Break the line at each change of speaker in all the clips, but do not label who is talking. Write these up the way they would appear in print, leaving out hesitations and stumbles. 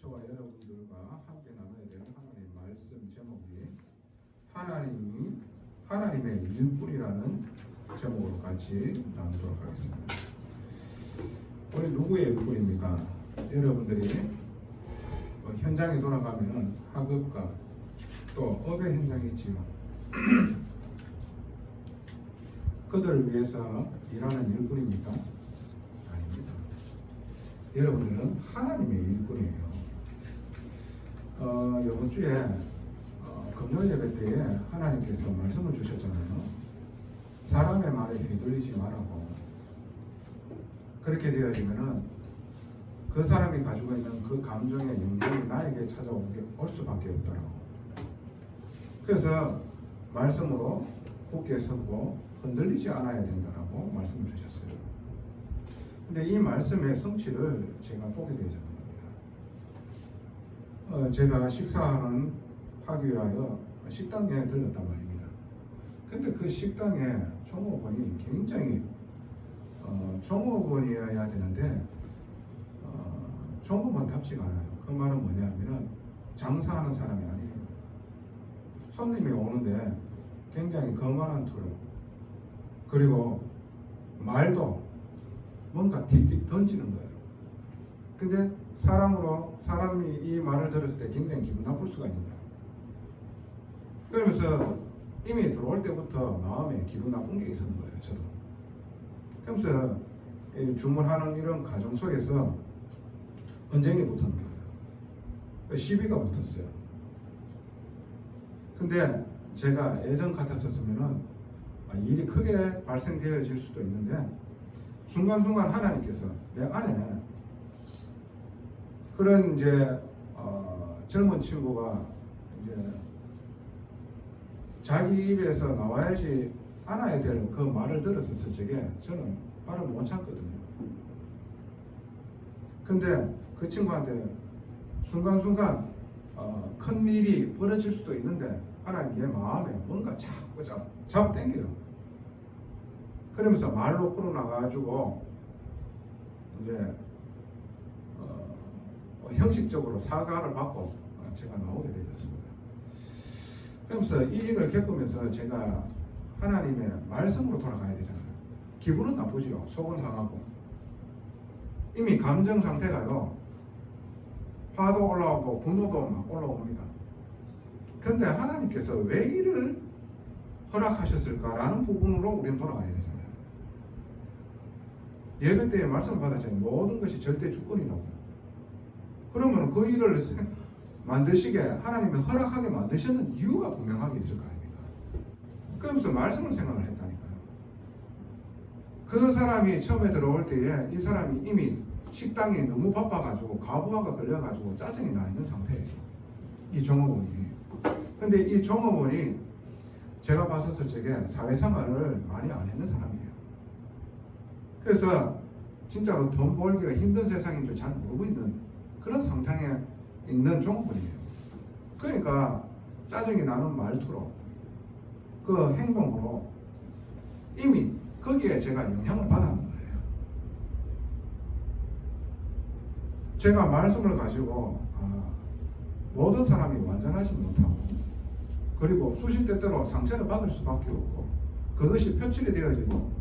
저와 여러분들과 함께 나눠야 될 하나님의 말씀 제목이 하나님의 일꾼이라는 제목으로 같이 나누도록 하겠습니다. 우리 누구의 일꾼입니까? 여러분들이 현장에 돌아가면 학업과 또 업의 현장이 있지요. 그들을 위해서 일하는 일꾼입니까? 아닙니다. 여러분들은 하나님의 일꾼이에요. 이번 주에 금요일 예배 때에 하나님께서 말씀을 주셨잖아요. 사람의 말에 휘둘리지 말라고. 그렇게 되어지면은 그 사람이 가지고 있는 그 감정의 영향이 나에게 찾아올 수밖에 없더라고. 그래서 말씀으로 굳게 서고 흔들리지 않아야 된다라고 말씀을 주셨어요. 근데 이 말씀의 성취를 제가 보게 되었던 겁니다. 제가 식사하기 위하여 식당에 들렀단 말입니다. 근데 그 식당에 종업원이 굉장히 종업원이어야 되는데 종업원답지가 않아요. 그 말은 뭐냐면은 장사하는 사람이 아니에요. 손님이 오는데 굉장히 거만한 투로, 그리고 말도 뭔가 틱틱 던지는 거예요. 근데 사람이 이 말을 들었을 때 굉장히 기분 나쁠 수가 있는 거예요. 그러면서 이미 들어올 때부터 마음에 기분 나쁜 게 있었는 거예요. 저도. 그러면서 주문하는 이런 과정 속에서 언쟁이 붙는 거예요. 시비가 붙었어요. 근데 제가 예전 같았었으면은 일이 크게 발생되어질 수도 있는데 순간순간 하나님께서 내 안에 그런 젊은 친구가 자기 입에서 나와야지 않아야 될 그 말을 들었을 적에 저는 말을 못 참거든요. 근데 그 친구한테 순간순간 큰 일이 벌어질 수도 있는데 하나님 내 마음에 뭔가 자꾸 잡아당겨요. 그러면서 말로 풀어나가지고 형식적으로 사과를 받고 제가 나오게 되었습니다. 그러면서 이 일을 겪으면서 제가 하나님의 말씀으로 돌아가야 되잖아요. 기분은 나쁘지요. 속은 상하고 이미 감정 상태가요. 화도 올라오고 분노도 막 올라옵니다. 그런데 하나님께서 왜 이를 허락하셨을까라는 부분으로 우리는 돌아가야 되잖아요. 예배 때에 말씀을 받았잖아요. 모든 것이 절대 주권이라고. 그러면 그 일을 만드시게 하나님이 허락하게 만드셨는 이유가 분명하게 있을 거 아닙니까? 그러면서 말씀을 생각을 했다니까요. 그 사람이 처음에 들어올 때에 이 사람이 이미 식당이 너무 바빠가지고 가부화가 걸려가지고 짜증이 나 있는 상태예요. 이 종업원이. 근데 이 종업원이 제가 봤었을 적에 사회생활을 많이 안 했는 사람이에요. 그래서 진짜로 돈 벌기가 힘든 세상인 줄 잘 모르고 있는 그런 상태에 있는 종업원이에요. 그러니까 짜증이 나는 말투로 그 행동으로 이미 거기에 제가 영향을 받았는 거예요. 제가 말씀을 가지고 모든 사람이 완전하지 못하고 그리고 수십 대대로 상처를 받을 수밖에 없고 그것이 표출이 되어지고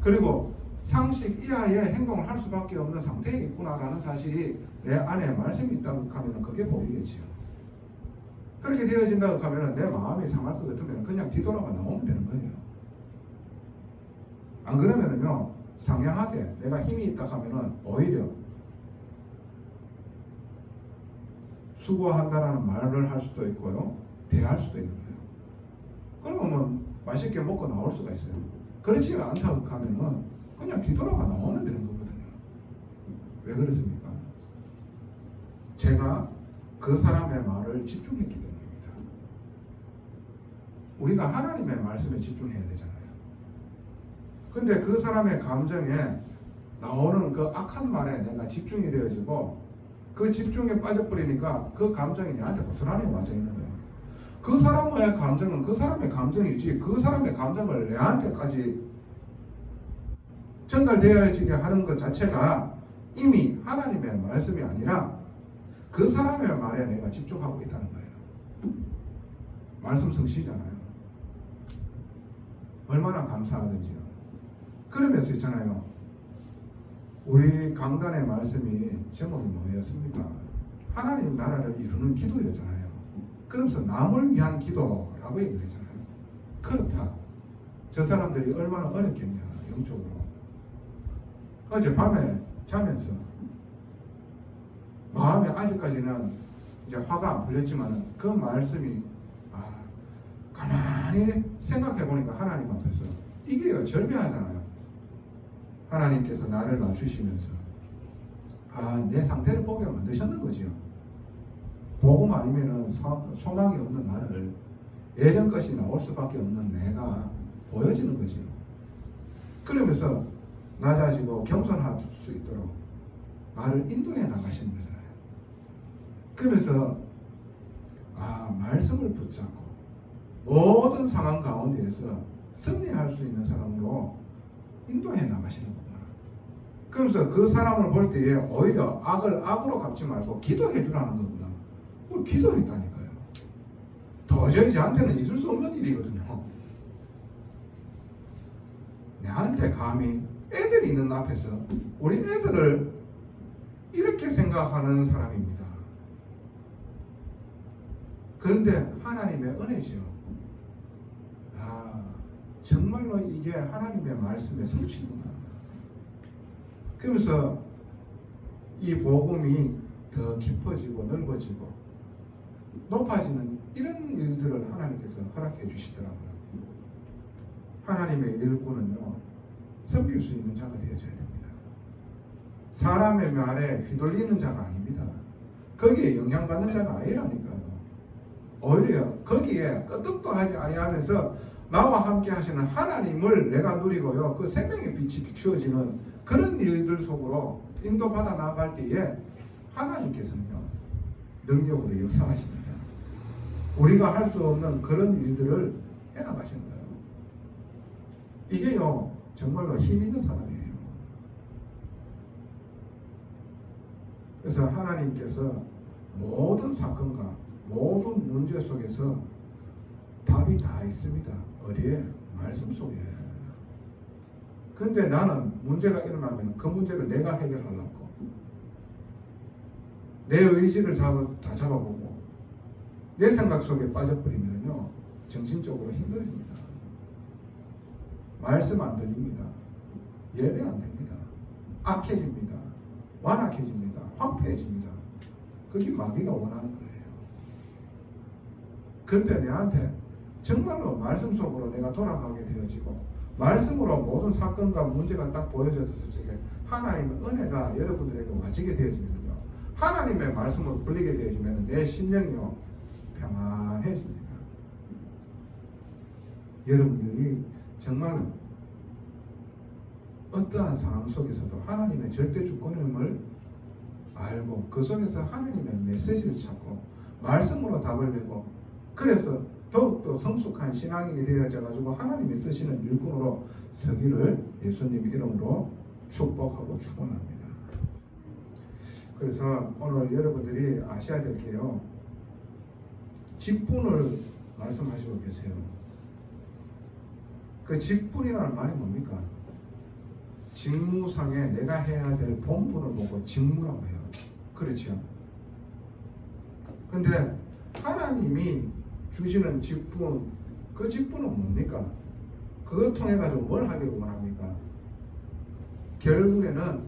그리고 상식 이하의 행동을 할 수밖에 없는 상태에 있구나라는 사실이 내 안에 말씀이 있다고 하면 그게 보이겠지요. 그렇게 되어진다고 하면 내 마음이 상할 것 같으면 그냥 뒤돌아가 나오면 되는 거예요. 안 그러면은요 상냥하게 내가 힘이 있다 하면은 오히려 수고한다라는 말을 할 수도 있고요 대할 수도 있는 거예요. 그러면 맛있게 먹고 나올 수가 있어요. 그렇지 않다고 하면은 그냥 뒤돌아가 나오면 되는 거거든요. 왜 그렇습니까? 제가 그 사람의 말을 집중했기 때문입니다. 우리가 하나님의 말씀에 집중해야 되잖아요. 근데 그 사람의 감정에 나오는 그 악한 말에 내가 집중이 되어지고 그 집중에 빠져버리니까 그 감정이 내한테 고스란히 와져 있는 거예요. 그 사람의 감정은 그 사람의 감정이지 그 사람의 감정을 내한테까지 전달되어지게 하는 것 자체가 이미 하나님의 말씀이 아니라 그 사람의 말에 내가 집중하고 있다는 거예요. 말씀 성취잖아요. 얼마나 감사하든지요. 그러면서 있잖아요. 우리 강단의 말씀이 제목이 뭐였습니까? 하나님 나라를 이루는 기도였잖아요. 그러면서 남을 위한 기도라고 얘기를 했잖아요. 그렇다. 저 사람들이 얼마나 어렵겠냐, 영적으로. 어제 밤에 자면서 마음에 아직까지는 이제 화가 안 풀렸지만 그 말씀이 가만히 생각해 보니까 하나님 앞에서 이게요, 절묘하잖아요. 하나님께서 나를 낮추시면서 내 상태를 보게 만드셨는 거죠. 복음 아니면은 소망이 없는 나를, 예전 것이 나올 수밖에 없는 내가 보여지는 거죠. 그러면서 낮아지고 겸손할 수 있도록 나를 인도해 나가시는 거잖아요. 그러면서 말씀을 붙잡고 모든 상황 가운데에서 승리할 수 있는 사람으로 인도해 나가시는구나. 그러면서 그 사람을 볼 때에 오히려 악을 악으로 갚지 말고 기도해 주라는 거구나. 그걸 기도했다니까요. 도저히 저한테는 있을 수 없는 일이거든요. 내한테 감히 애들이 있는 앞에서 우리 애들을 이렇게 생각하는 사람입니다. 그런데 하나님의 은혜죠. 정말로 이게 하나님의 말씀의 성취구나. 그러면서 이 복음이 더 깊어지고 넓어지고 높아지는 이런 일들을 하나님께서 허락해 주시더라고요. 하나님의 일꾼은요, 섬길 수 있는 자가 되어져야 됩니다. 사람의 말에 휘둘리는 자가 아닙니다. 거기에 영향받는 자가 아니라니까요. 오히려 거기에 끄떡도 하지 아니하면서 나와 함께 하시는 하나님을 내가 누리고요, 그 생명의 빛이 비추어지는 그런 일들 속으로 인도받아 나아갈 때에 하나님께서는요, 능력으로 역사하십니다. 우리가 할 수 없는 그런 일들을 해나가시는 거예요. 이게요, 정말로 힘 있는 사람이에요. 그래서 하나님께서 모든 사건과 모든 문제 속에서 답이 다 있습니다. 어디에? 말씀 속에. 근데 나는 문제가 일어나면 그 문제를 내가 해결하려고 내 의지를 다 잡아보고 내 생각 속에 빠져버리면요, 정신적으로 힘들어집니다. 말씀 안 들립니다. 예배 안 됩니다. 악해집니다. 완악해집니다. 황폐해집니다. 그게 마귀가 원하는 거예요. 근데 내한테 정말로 말씀 속으로 내가 돌아가게 되어지고 말씀으로 모든 사건과 문제가 딱 보여졌을 적에 하나님의 은혜가 여러분들에게 와지게 되어지면요, 하나님의 말씀으로 풀리게 되어지면 내 심령이요, 평안해집니다. 여러분들이 정말 어떠한 상황 속에서도 하나님의 절대 주권임을 알고 그 속에서 하나님의 메시지를 찾고 말씀으로 답을 내고, 그래서 더욱더 성숙한 신앙인이 되어져 가지고 하나님이 쓰시는 일꾼으로 서기를 예수님 이름으로 축복하고 축원합니다. 그래서 오늘 여러분들이 아셔야 될 게요, 직분을 말씀하시고 계세요. 그 직분이라는 말이 뭡니까? 직무상에 내가 해야 될 본분을 보고 직무라고 해요. 그렇죠? 근데 하나님이 주시는 직분, 그 직분은 뭡니까? 그걸 통해 가지고 뭘 하기를 원합니까? 결국에는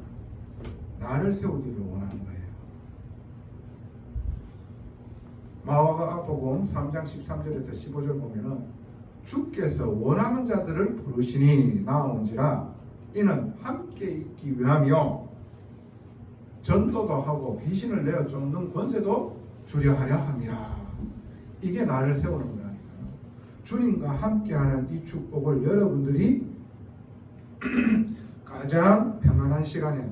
나를 세우기를 원하는 거예요. 마가복음 3장 13절에서 15절 보면은 주께서 원하는 자들을 부르시니 나온지라 이는 함께 있기 위함이요 전도도 하고 귀신을 내어 쫓는 권세도 주려 하려 함이라. 이게 나를 세우는 거라니까요. 주님과 함께하는 이 축복을 여러분들이 가장 평안한 시간에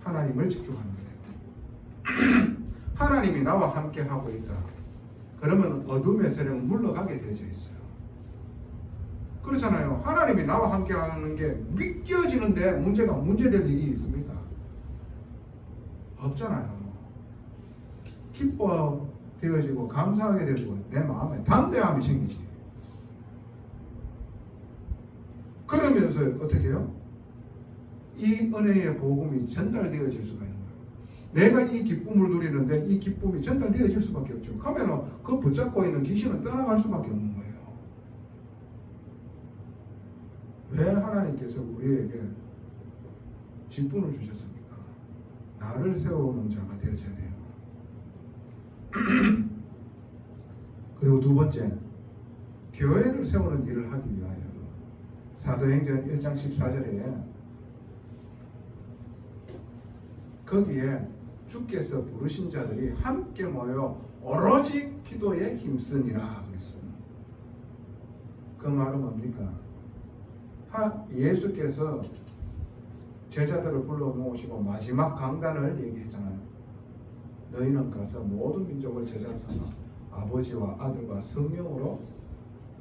하나님을 집중하는 거예요. 하나님이 나와 함께하고 있다. 그러면 어둠의 세력은 물러가게 되어져 있어요. 그렇잖아요. 하나님이 나와 함께하는 게 믿겨지는데 문제될 일이 있습니까? 없잖아요. 기뻐 되어지고 감사하게 되어지고 내 마음에 담대함이 생기지. 그러면서 어떻게 해요? 이 은혜의 복음이 전달되어질 수가 있는 거예요. 내가 이 기쁨을 누리는데 이 기쁨이 전달되어질 수밖에 없죠. 그러면 그 붙잡고 있는 귀신은 떠나갈 수밖에 없는 거예요. 왜 하나님께서 우리에게 직분을 주셨습니까? 나를 세우는 자가 되어져야 돼요. 그리고 두 번째, 교회를 세우는 일을 하기 위하여 사도행전 1장 14절에 거기에 주께서 부르신 자들이 함께 모여 오로지 기도에 힘쓰니라 그랬어요. 그 말은 뭡니까? 예수께서 제자들을 불러 모으시고 마지막 강단을 얘기했잖아요. 너희는 가서 모든 민족을 제자로 삼아 아버지와 아들과 성령으로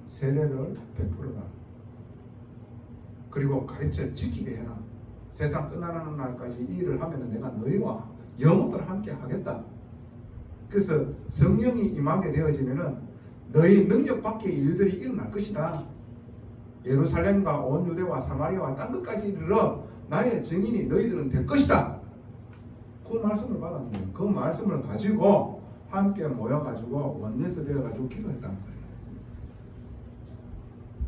세례를 베풀어라. 그리고 가르쳐 지키게 해라. 세상 끝나는 날까지 이 일을 하면 내가 너희와 영원토록 함께 하겠다. 그래서 성령이 임하게 되어지면은 너희 능력 밖의 일들이 일어날 것이다. 예루살렘과 온 유대와 사마리아와 땅 끝까지 이르러 나의 증인이 너희들은 될 것이다. 그 말씀을 받았는데 그 말씀을 가지고 함께 모여가지고 원내스 되어가지고 기도했다는 거예요.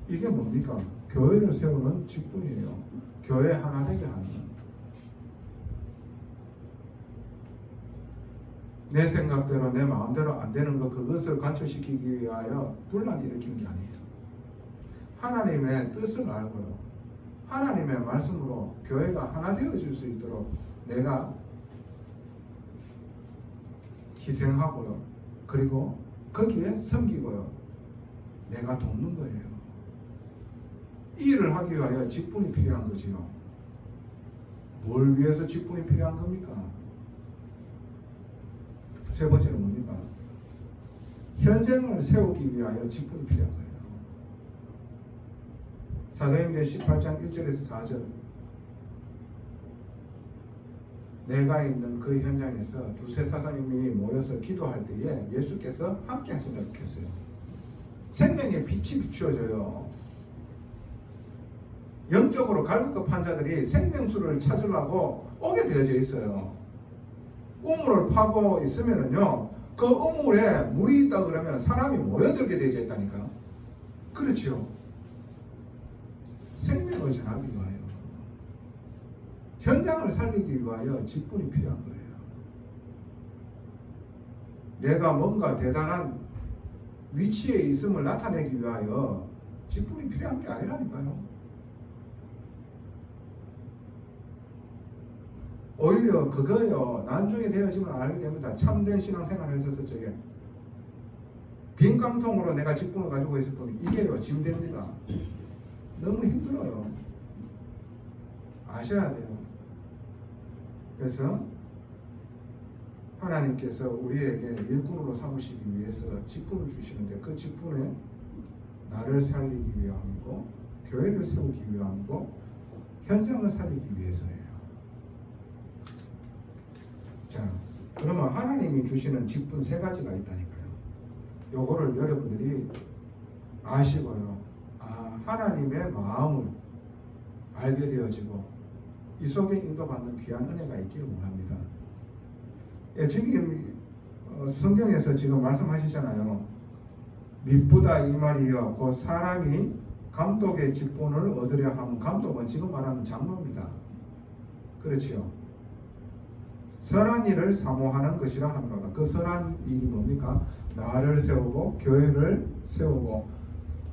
이게 뭡니까? 교회를 세우는 직분이에요. 교회 하나 되게 하는. 내 생각대로 내 마음대로 안 되는 것 그것을 관철시키기 위하여 분란 일으키는 게 아니에요. 하나님의 뜻을 알고요. 하나님의 말씀으로 교회가 하나 되어질 수 있도록 내가 희생하고요. 그리고 거기에 섬기고요. 내가 돕는 거예요. 이 일을 하기 위하여 직분이 필요한 거지요. 뭘 위해서 직분이 필요한 겁니까? 세 번째는 뭡니까? 현장을 세우기 위하여 직분이 필요한 거예요. 사도행전 18장 1절에서 4절 내가 있는 그 현장에서 두세 사장님이 모여서 기도할 때에 예수께서 함께 하신다고 했어요. 생명의 빛이 비추어져요. 영적으로 갈급한 환자들이 생명수를 찾으려고 오게 되어져 있어요. 우물을 파고 있으면은요, 그 우물에 물이 있다 그러면 사람이 모여들게 되어져 있다니까요. 그렇죠. 생명을 전하기 위하여, 현장을 살리기 위하여 직분이 필요한 거예요. 내가 뭔가 대단한 위치에 있음을 나타내기 위하여 직분이 필요한 게 아니라니까요. 오히려 그거요, 나중에 되어지면 알게 됩니다. 참된 신앙생활을 했었을 적에 빈 깡통으로 내가 직분을 가지고 있을 뿐 이게요, 짐됩니다. 너무 힘들어요. 아셔야 돼요. 그래서 하나님께서 우리에게 일꾼으로 삼으시기 위해서 직분을 주시는데 그 직분에 나를 살리기 위함이고 교회를 세우기 위함이고 현장을 살리기 위해서예요. 자, 그러면 하나님이 주시는 직분 세 가지가 있다니까요. 요거를 여러분들이 아시고요. 하나님의 마음을 알게 되어지고 이 속에 인도받는 귀한 은혜가 있기를 원합니다. 예, 지금 성경에서 지금 말씀하시잖아요. 미쁘다 이 말이여 곧 사람이 감독의 직분을 얻으려 하면 감독은 지금 말하는 장로입니다. 그렇지요. 선한 일을 사모하는 것이라 함이로다. 그 선한 일이 뭡니까? 나를 세우고 교회를 세우고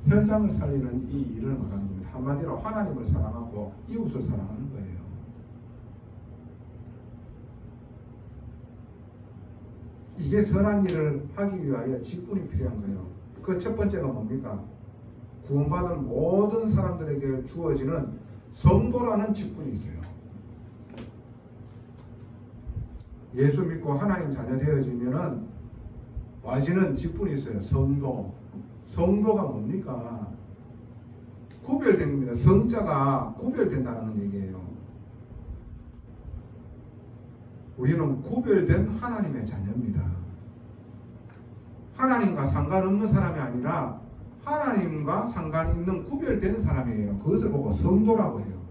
현장을 살리는 이 일을 말하는 겁니다. 한마디로 하나님을 사랑하고 이웃을 사랑하는 거예요. 이게 선한 일을 하기 위하여 직분이 필요한 거예요. 그 첫 번째가 뭡니까? 구원받은 모든 사람들에게 주어지는 성도라는 직분이 있어요. 예수 믿고 하나님 자녀 되어지면은 와지는 직분이 있어요. 성도. 성도가 뭡니까? 구별된 겁니다. 성자가 구별된다는 얘기예요. 우리는 구별된 하나님의 자녀입니다. 하나님과 상관없는 사람이 아니라 하나님과 상관 있는 구별된 사람이에요. 그것을 보고 성도라고 해요.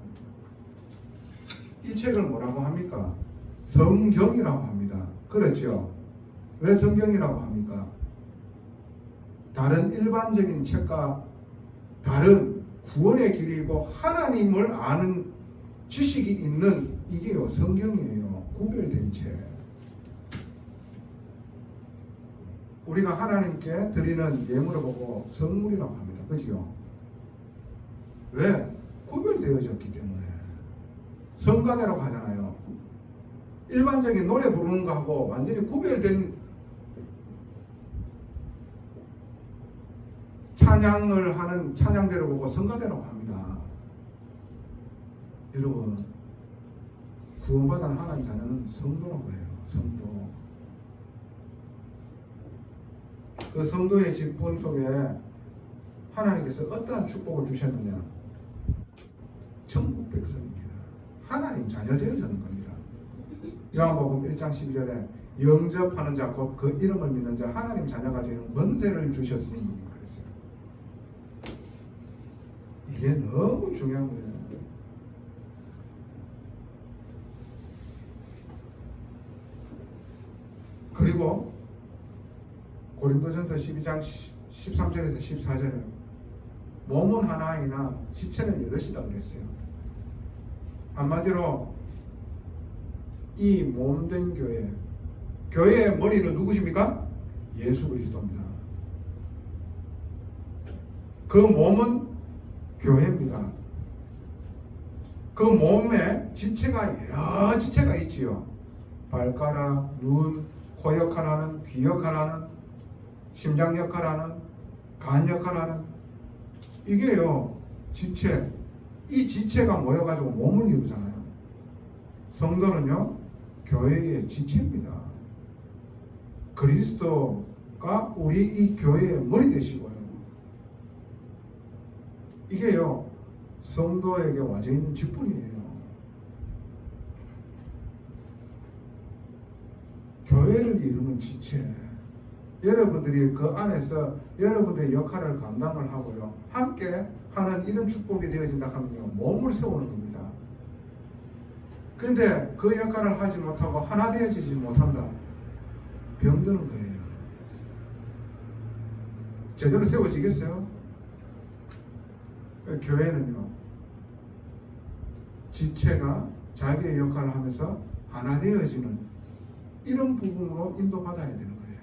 이 책을 뭐라고 합니까? 성경이라고 합니다. 그렇죠? 왜 성경이라고 합니까? 다른 일반적인 책과 다른 구원의 길이고 하나님을 아는 지식이 있는 이게요, 성경이에요. 구별된 책. 우리가 하나님께 드리는 예물을 보고 성물이라고 합니다. 그죠? 왜? 구별되어졌기 때문에. 성가대라고 하잖아요. 일반적인 노래 부르는 거하고 완전히 구별된 찬양을 하는 찬양대를 보고 성가대라고 합니다. 여러분, 구원받은 하나님 자녀는 성도라고 해요. 성도. 그 성도의 직분 속에 하나님께서 어떠한 축복을 주셨느냐? 천국 백성입니다. 하나님 자녀 되어지는 겁니다. 요한복음 1장 12절에 영접하는 자 곧 그 이름을 믿는 자 하나님 자녀가 되는 권세를 주셨으니 그랬어요. 이게 너무 중요한 거예요. 그리고 고린도전서 12장 13절에서 14절에 몸은 하나이나 지체는 여럿이다 그랬어요. 한마디로 이 몸된 교회의 머리는 누구십니까? 예수 그리스도입니다. 그 몸은 교회입니다. 그 몸에 지체가 여러 지체가 있지요. 발가락, 눈, 코 역할하는, 귀 역할하는, 심장 역할하는, 간 역할하는, 이게요 지체. 이 지체가 모여가지고 몸을 이루잖아요. 성도는요 교회의 지체입니다. 그리스도가 우리 이 교회의 머리 되시고요. 이게요 성도에게 와져 있는 직분이에요. 교회를 이루는 지체. 여러분들이 그 안에서 여러분들의 역할을 감당을 하고요. 함께 하는 이런 축복이 되어진다 하면요. 몸을 세우는 겁니다. 근데 그 역할을 하지 못하고 하나 되어지지 못한다. 병드는 거예요. 제대로 세워지겠어요? 교회는요. 지체가 자기의 역할을 하면서 하나 되어지는 이런 부분으로 인도받아야 되는 거예요.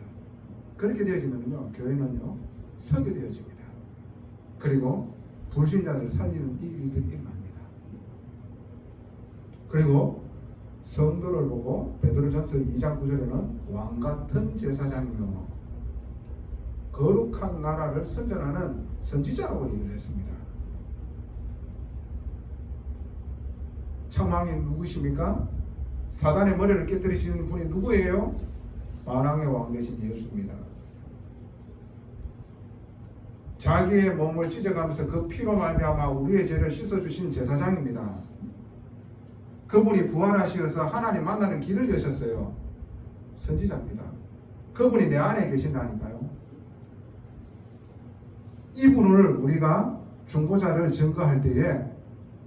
그렇게 되어지면요. 교회는요. 서게 되어집니다. 그리고 불신자들을 살리는 이 일들이 일어납니다. 그리고 성도를 보고 베드로전서 2장 9절에는 왕같은 제사장이요 거룩한 나라를 선전하는 선지자라고 얘기를 했습니다. 참왕이 누구십니까? 사단의 머리를 깨뜨리시는 분이 누구예요? 만왕의 왕 되신 예수입니다. 자기의 몸을 찢어가면서 그 피로 말미암아 우리의 죄를 씻어주신 제사장입니다. 그분이 부활하시어서 하나님 만나는 길을 여셨어요. 선지자입니다. 그분이 내 안에 계신다니까요. 이분을 우리가 중보자를 증거할 때에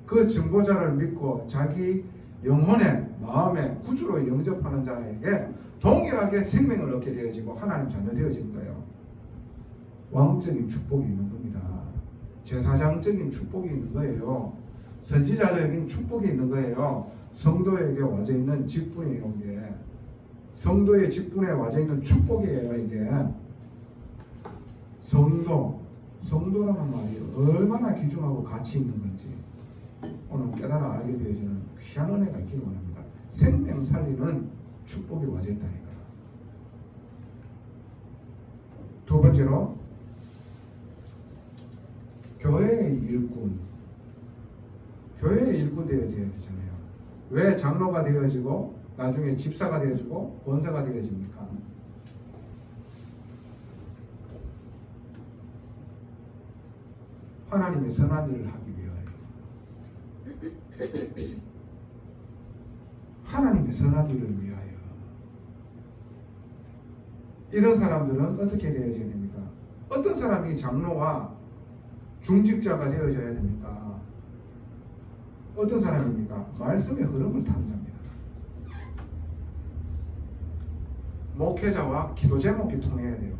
그 증보자를 믿고 자기 영혼의 마음의 구주로 영접하는 자에게 동일하게 생명을 얻게 되어지고 하나님 자녀 되어지는 거예요. 왕적인 축복이 있는 겁니다. 제사장적인 축복이 있는 거예요. 선지자적인 축복이 있는 거예요. 성도에게 와져 있는 직분이에요. 이게 성도의 직분에 와져 있는 축복이에요. 이게 성도라는 말이 얼마나 귀중하고 가치 있는 건지 오늘 깨달아 알게 되어지는 귀한 은혜가 있기를 원합니다. 생명 살리는 축복이 와져 있다니까요. 두 번째로 교회의 일꾼. 교회의 일꾼 되어져야 되잖아요. 왜 장로가 되어지고 나중에 집사가 되어지고 권사가 되어집니까? 하나님의 선한 일을 하기 위하여. 하나님의 선한 일을 위하여. 이런 사람들은 어떻게 되어져야 됩니까? 어떤 사람이 장로와 중직자가 되어져야 됩니까? 어떤 사람입니까? 말씀의 흐름을 타는 자입니다. 목회자와 기도 제목이 통해야 돼요.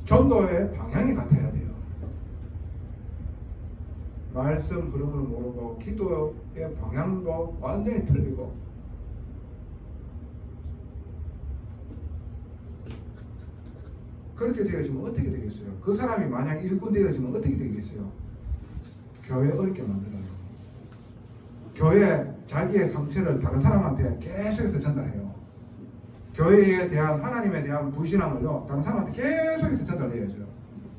전도의 방향이 같아야 돼요. 말씀 흐름을 모르고 기도의 방향도 완전히 틀리고 그렇게 되어지면 어떻게 되겠어요? 그 사람이 만약 일꾼 되어지면 어떻게 되겠어요? 교회 어렵게 만들어요. 교회 자기의 상처를 다른 사람한테 계속해서 전달해요. 교회에 대한 하나님에 대한 불신앙을요 다른 사람한테 계속해서 전달해야죠.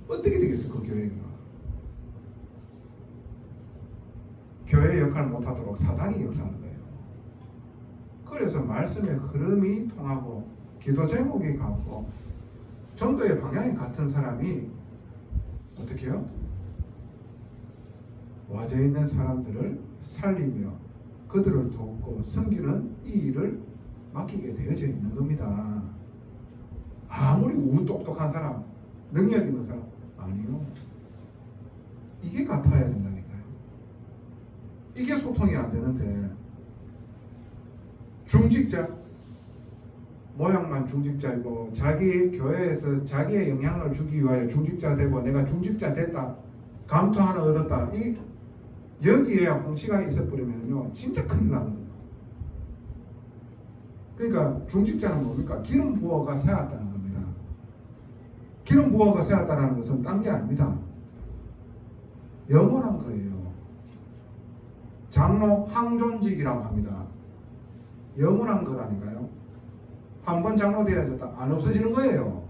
어떻게 되겠어요? 그 교회가 교회의 역할을 못하도록 사단이 역사하는 거예요. 그래서 말씀의 흐름이 통하고 기도 제목이 같고 전도의 방향이 같은 사람이 어떻게 해요? 와져 있는 사람들을 살리며 그들을 돕고 섬기는 이 일을 맡기게 되어져 있는 겁니다. 아무리 우똑똑한 사람, 능력 있는 사람 아니요. 이게 같아야 된다니까요. 이게 소통이 안 되는데 중직자 모양만 중직자이고 자기 교회에서 자기의 영향을 주기 위하여 중직자 되고 내가 중직자 됐다 감투 하나 얻었다 이 여기에 홍치가 있어버리면요 진짜 큰일 나거든요. 그러니까 중직자는 뭡니까? 기름 부어가 세웠다는 겁니다. 기름 부어가 세웠다는 것은 딴 게 아닙니다. 영원한 거예요. 장로 항존직이라고 합니다. 영원한 거라니까요. 한 번 장로 되어졌다 안 없어지는 거예요.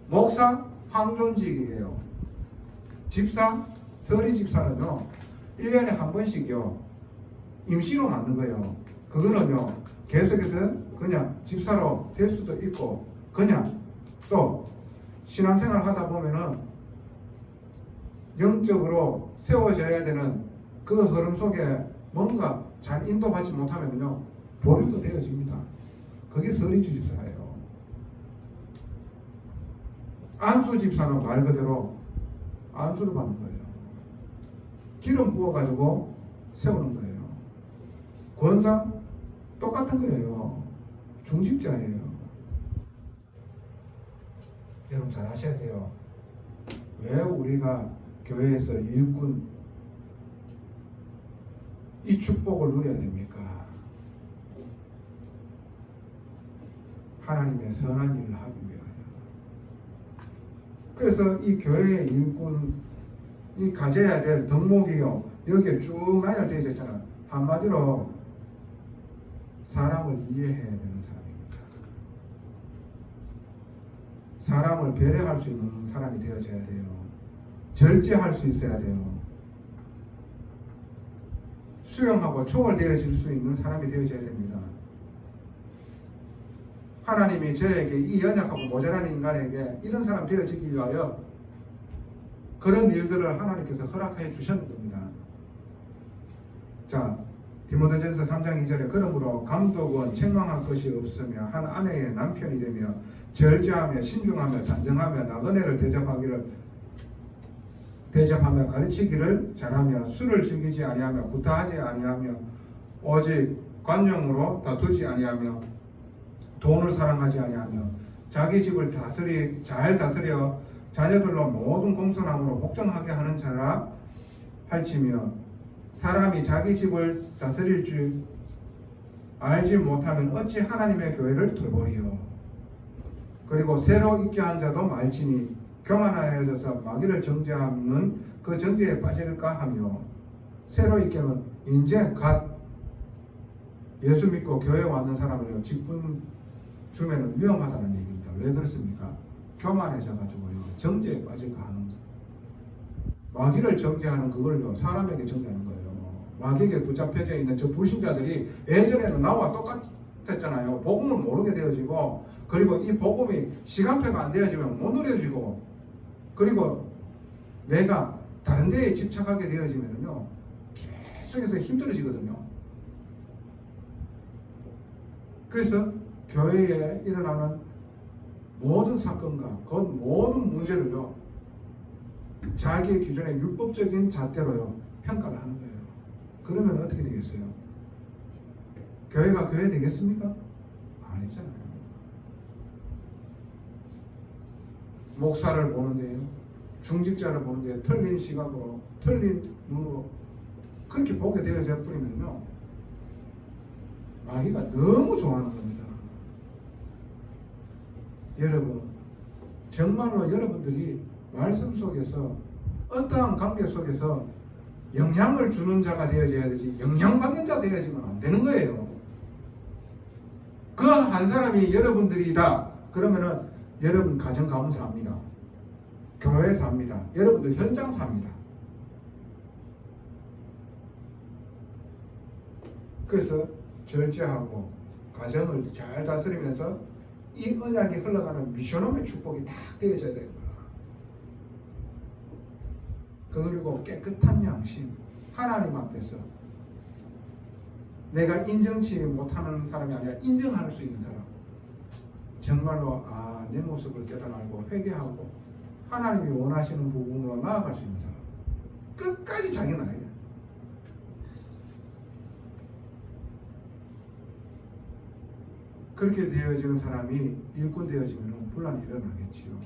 목사 항존직이에요. 집사 서리 집사는요 1년에 한 번씩요 임시로 맡는 거예요. 그거는요 계속해서 그냥 집사로 될 수도 있고 그냥 또 신앙생활 하다 보면은 영적으로 세워져야 되는 그 흐름 속에 뭔가 잘 인도받지 못하면요 보류도 되어집니다. 그게 서리주 집사예요. 안수 집사는 말 그대로 안수를 받는 거예요. 기름 부어가지고 세우는 거예요. 권사 똑같은 거예요. 중직자예요. 여러분 잘 아셔야 돼요. 왜 우리가 교회에서 일꾼 이 축복을 누려야 됩니까? 하나님의 선한 일을 하기 위하여. 그래서 이 교회의 일꾼이 가져야 될 덕목이요 여기에 쭉 나열되어 있잖아요. 한마디로 사람을 이해해야 되는 사람입니다. 사람을 배려할 수 있는 사람이 되어져야 돼요. 절제할 수 있어야 돼요. 수용하고 초월되어질 수 있는 사람이 되어져야 됩니다. 하나님이 저에게 이 연약하고 모자란 인간에게 이런 사람 되어지기 위하여 그런 일들을 하나님께서 허락해 주셨는 겁니다. 자, 디모데전서 3장 2절에 그러므로 감독은 책망할 것이 없으며 한 아내의 남편이 되며 절제하며 신중하며 단정하며 나그네를 대접하며 가르치기를 잘하며 술을 즐기지 아니하며 구타하지 아니하며 오직 관용으로 다투지 아니하며 돈을 사랑하지 아니하며 자기 집을 잘 다스려 자녀들로 모든 공손함으로 복종하게 하는 자라 할지며 사람이 자기 집을 다스릴 줄 알지 못하면 어찌 하나님의 교회를 돌보리요. 그리고 새로 있게 한 자도 말지니 교만하여져서 마귀를 정죄하는 그 정죄에 빠질까 하며 새로 있게는 이제 갓 예수 믿고 교회 왔는 사람을요 직분 주면은 위험하다는 얘기입니다. 왜 그렇습니까? 교만해져가지고요 정죄에 빠질까 하는 거예요. 마귀를 정죄하는 그걸요 사람에게 정죄하는 거예요. 마귀에게 붙잡혀져 있는 저 불신자들이 예전에는 나와 똑같았잖아요. 복음을 모르게 되어지고 그리고 이 복음이 시간표가 안 되어지면 못 누려지고 그리고 내가 다른 데에 집착하게 되어지면요 계속해서 힘들어지거든요. 그래서 교회에 일어나는 모든 사건과 그 모든 문제를요, 자기의 기준의 율법적인 잣대로요 평가를 하는 거예요. 그러면 어떻게 되겠어요? 교회가 교회 되겠습니까? 아니잖아요. 목사를 보는데요, 중직자를 보는데 틀린 시각으로, 틀린 눈으로 그렇게 보게 되어져 버리면요, 마귀가 너무 좋아하는 겁니다. 여러분, 정말로 여러분들이 말씀 속에서 어떠한 관계 속에서 영향을 주는 자가 되어져야 되지, 영향받는 자 되어지면 안 되는 거예요. 그 한 사람이 여러분들이다 그러면은 여러분 가정 가문 삽니다. 교회 삽니다. 여러분들 현장 삽니다. 그래서 절제하고 가정을 잘 다스리면서 이 언약이 흘러가는 미션홈의 축복이 다 되어져야 되는 거야. 그리고 깨끗한 양심, 하나님 앞에서 내가 인정치 못하는 사람이 아니라 인정할 수 있는 사람, 정말로 내 모습을 깨달고 회개하고 하나님이 원하시는 부분으로 나아갈 수 있는 사람, 끝까지 자기는 아니야. 그렇게 되어지는 사람이 일꾼 되어지면 분란이 일어나겠지요.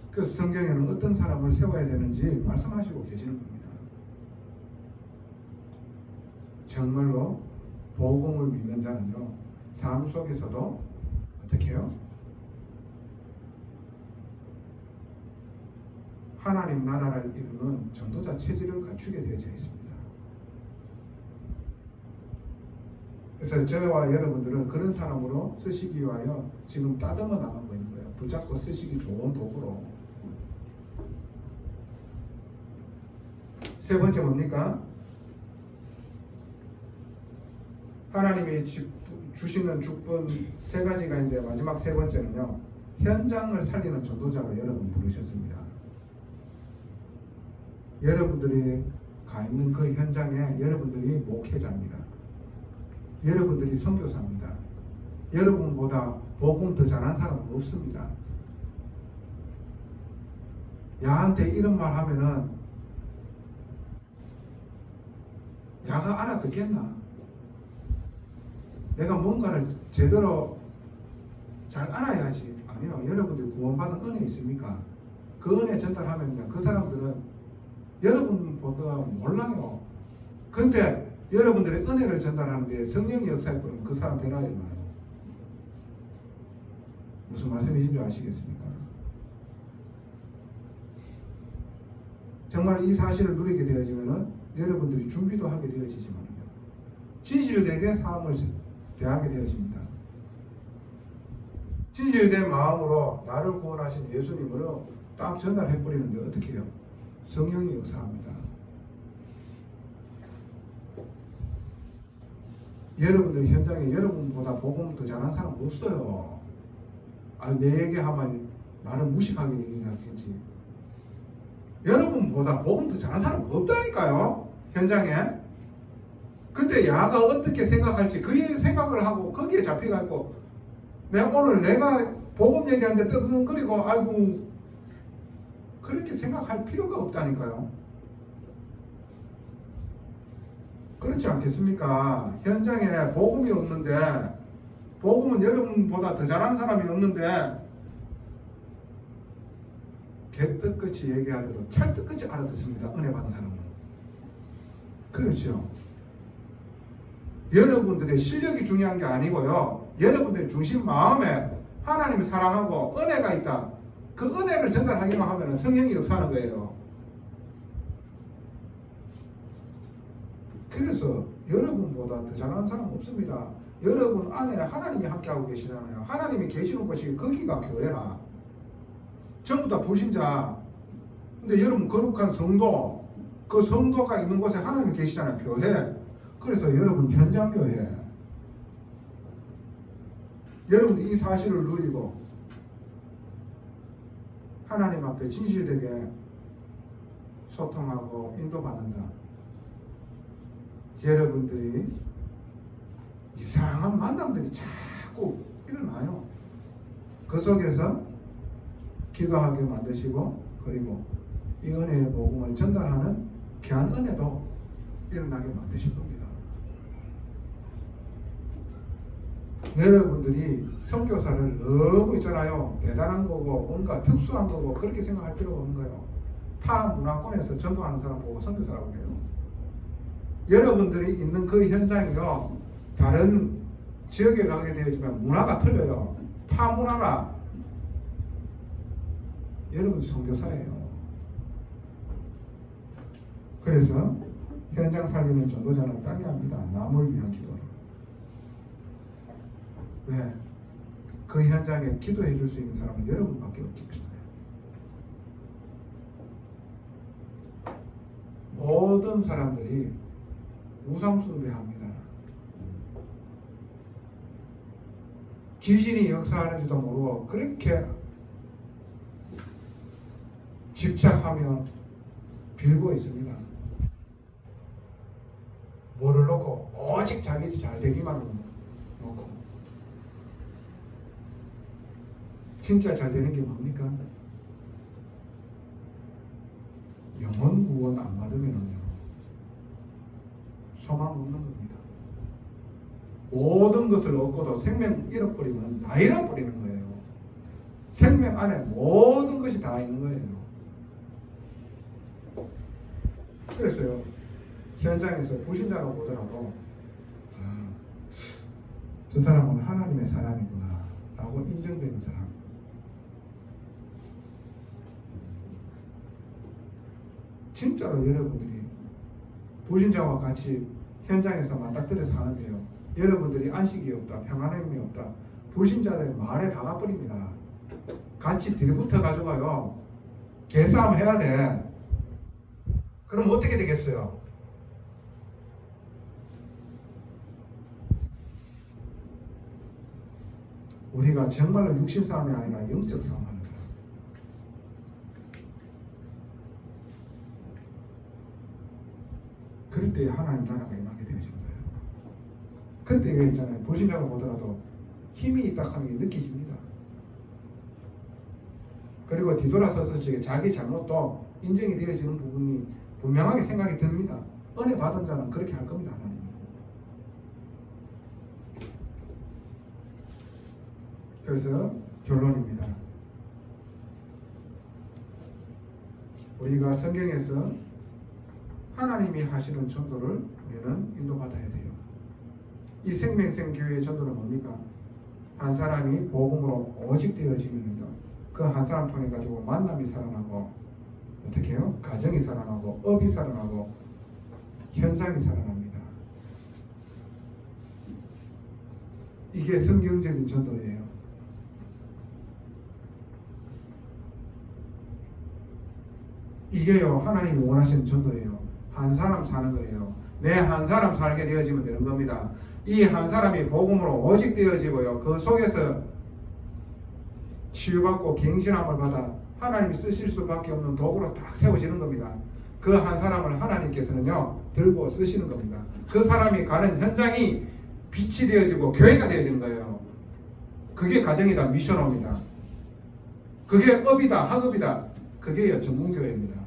그래서 성경에는 어떤 사람을 세워야 되는지 말씀하시고 계시는 겁니다. 정말로 복음을 믿는 자는요, 삶 속에서도 어떻게 해요? 하나님 나라를 이루는 전도자 체질을 갖추게 되어져 있습니다. 그래서 저와 여러분들은 그런 사람으로 쓰시기 위하여 지금 따듬어 나가고 있는 거예요. 붙잡고 쓰시기 좋은 도구로. 세 번째 뭡니까? 하나님이 주시는 축복 세 가지가 있는데 마지막 세 번째는요, 현장을 살리는 전도자로 여러분 부르셨습니다. 여러분들이 가 있는 그 현장에 여러분들이 목회자입니다. 여러분들이 선교사입니다. 여러분보다 복음 더 잘하는 사람은 없습니다. 야한테 이런 말 하면은 야가 알아듣겠나? 내가 뭔가를 제대로 잘 알아야지. 아니요, 여러분들이 구원받은 은혜 있습니까? 그 은혜 전달하면요, 그 사람들은 여러분보다 몰라요. 근데 여러분들의 은혜를 전달하는데 성령의 역사에 보면 그 사람 변화가 일어나요. 무슨 말씀이신 줄 아시겠습니까? 정말 이 사실을 누리게 되어지면은 여러분들이 준비도 하게 되어지지만요, 진실되게 삶을 대하게 되어집니다. 진실된 마음으로 나를 구원하신 예수님으로 딱 전달해 버리는데 어떻게 해요? 성령이 역사합니다. 여러분들 현장에 여러분보다 복음 더 잘하는 사람 없어요. 내 얘기하면 나를 무식하게 얘기하겠지. 여러분보다 복음 더 잘하는 사람 없다니까요, 현장에. 근데 야가 어떻게 생각할지 그 생각을 하고 거기에 잡혀가지고 내가 복음 얘기하는데 뜨끔거리고 아이고 그렇게 생각할 필요가 없다니까요. 그렇지 않겠습니까? 현장에 복음이 없는데, 복음은 여러분보다 더 잘하는 사람이 없는데 개떡같이 얘기하더라도 찰떡같이 알아듣습니다. 은혜 받은 사람은. 그렇죠. 여러분들의 실력이 중요한 게 아니고요, 여러분들의 중심 마음에 하나님을 사랑하고 은혜가 있다, 그 은혜를 전달하기만 하면 성령이 역사하는 거예요. 그래서 여러분보다 더 잘하는 사람 없습니다. 여러분 안에 하나님이 함께하고 계시잖아요. 하나님이 계시는 곳이 거기가 교회라. 전부 다 불신자. 근데 여러분 거룩한 성도, 그 성도가 있는 곳에 하나님이 계시잖아요. 교회. 그래서 여러분 현장교회. 여러분 이 사실을 누리고 하나님 앞에 진실되게 소통하고 인도받는다. 여러분들이 이상한 만남들이 자꾸 일어나요. 그 속에서 기도하게 만드시고, 그리고 이 은혜의 복음을 전달하는 귀한 은혜도 일어나게 만드실 겁니다. 여러분들이 선교사를 너무 있잖아요. 대단한 거고 뭔가 특수한 거고 그렇게 생각할 필요가 없는 거예요. 타 문화권에서 전도하는 사람 보고 선교사라고 해요. 여러분들이 있는 그 현장이요, 다른 지역에 가게 되어지만 문화가 틀려요. 타 문화라 여러분 선교사예요. 그래서 현장 살리는 전도자는 따게 합니다. 남을 위한 기도를. 왜? 그 현장에 기도해 줄 수 있는 사람은 여러분밖에 없기 때문에. 모든 사람들이 우상숭배합니다. 귀신이 역사하는지도 모르고 그렇게 집착하며 빌고 있습니다. 뭐를 놓고? 오직 자기 잘 되기만 놓고. 진짜 잘 되는 게 뭡니까? 영원 구원 안 받으면요 소망 없는 겁니다. 모든 것을 얻고도 생명 잃어버리면 다 잃어버리는 거예요. 생명 안에 모든 것이 다 있는 거예요. 그래서요, 현장에서 불신자가 보더라도 저 사람은 하나님의 사람이구나 라고 인정되는 사람. 진짜로 여러분들이 불신자와 같이 현장에서 맞닥뜨려 사는데요, 여러분들이 안식이 없다, 평안함이 없다, 불신자들 말에 다 가버립니다. 같이 들붙어 가지고요 개싸움 해야 돼. 그럼 어떻게 되겠어요? 우리가 정말로 육신 싸움이 아니라 영적 싸움하는 사람. 그럴 때 하나님 나라가 임하게 되어지는 거예요. 그때 이거 있잖아요. 불신자가 보더라도 힘이 있다 하는 게 느껴집니다. 그리고 뒤돌아서서 자기 잘못도 인정이 되어지는 부분이 분명하게 생각이 듭니다. 은혜 받은 자는 그렇게 할 겁니다. 하나님이. 그래서 결론입니다. 우리가 성경에서 하나님이 하시는 전도를 우리는 인도받아야 돼요. 이 생명생 교회의 전도는 뭡니까? 한 사람이 복음으로 오직 되어지면요, 그 한 사람 통해 가지고 만남이 살아나고, 어떻게 해요? 가정이 살아나고, 업이 살아나고, 현장이 살아납니다. 이게 성경적인 전도예요. 이게요, 하나님이 원하시는 전도예요. 한 사람 사는 거예요. 내 한 사람 살게 되어지면 되는 겁니다. 이 한 사람이 복음으로 오직 되어지고요, 그 속에서 치유받고 갱신함을 받아 하나님이 쓰실 수밖에 없는 도구로 딱 세워지는 겁니다. 그 한 사람을 하나님께서는요 들고 쓰시는 겁니다. 그 사람이 가는 현장이 빛이 되어지고 교회가 되어지는 거예요. 그게 가정이다, 미션업입니다. 그게 업이다, 학업이다. 그게 전문교회입니다.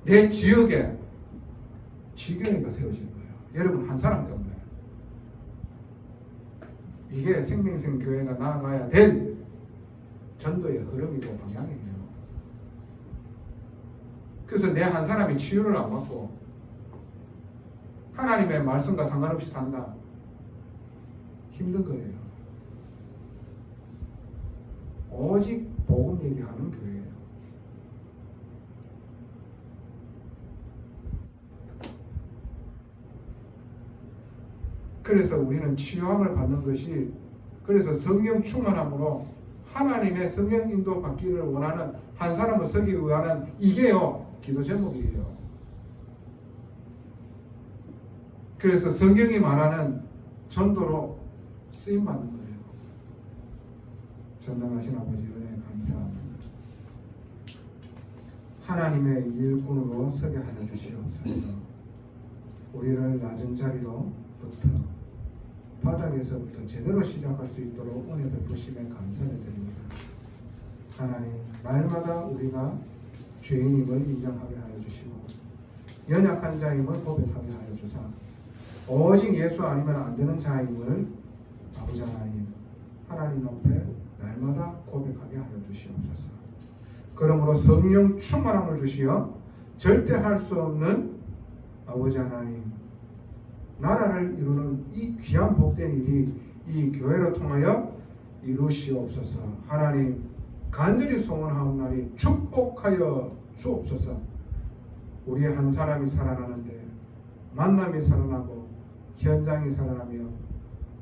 내 지역에 지교회가 세워지는 거예요. 여러분 한 사람 때문에. 이게 생명생 교회가 나아가야 될 전도의 흐름이고 방향이에요. 그래서 내 한 사람이 치유를 안 받고 하나님의 말씀과 상관없이 산다. 힘든 거예요. 오직 복음 얘기하는 교회예요. 그래서 우리는 치유함을 받는 것이, 그래서 성령 충만함으로 하나님의 성령 인도 받기를 원하는 한 사람을 서기 위한 이게요 기도 제목이에요. 그래서 성경이 말하는 전도로 쓰임 받는 거예요. 전능하신 아버지 은혜 감사합니다. 하나님의 일꾼으로 서게 하여 주시옵소서. 우리를 낮은 자리로부터 바닥에서부터 제대로 시작할 수 있도록 은혜 베푸심에 감사를 드립니다. 하나님, 날마다 우리가 죄인임을 인정하게 하여 주시고 연약한 자임을 고백하게 하여 주사 오직 예수 아니면 안 되는 자임을 아버지 하나님 앞에 날마다 고백하게 하여 주시옵소서. 그러므로 성령 충만함을 주시어 절대 할 수 없는 아버지 하나님 나라를 이루는 이 귀한 복된 일이 이 교회를 통하여 이루시옵소서. 하나님 간절히 소원하옵나니 축복하여 주옵소서. 우리 한 사람이 살아나는데 만남이 살아나고 현장이 살아나며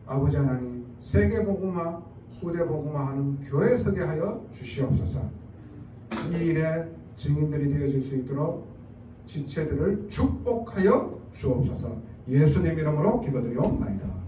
아버지 하나님 세계복음화 후대복음화 하는 교회 서게 하여 주시옵소서. 이 일에 증인들이 되어질 수 있도록 지체들을 축복하여 주옵소서. 예수님 이름으로 기도드리옵나이다.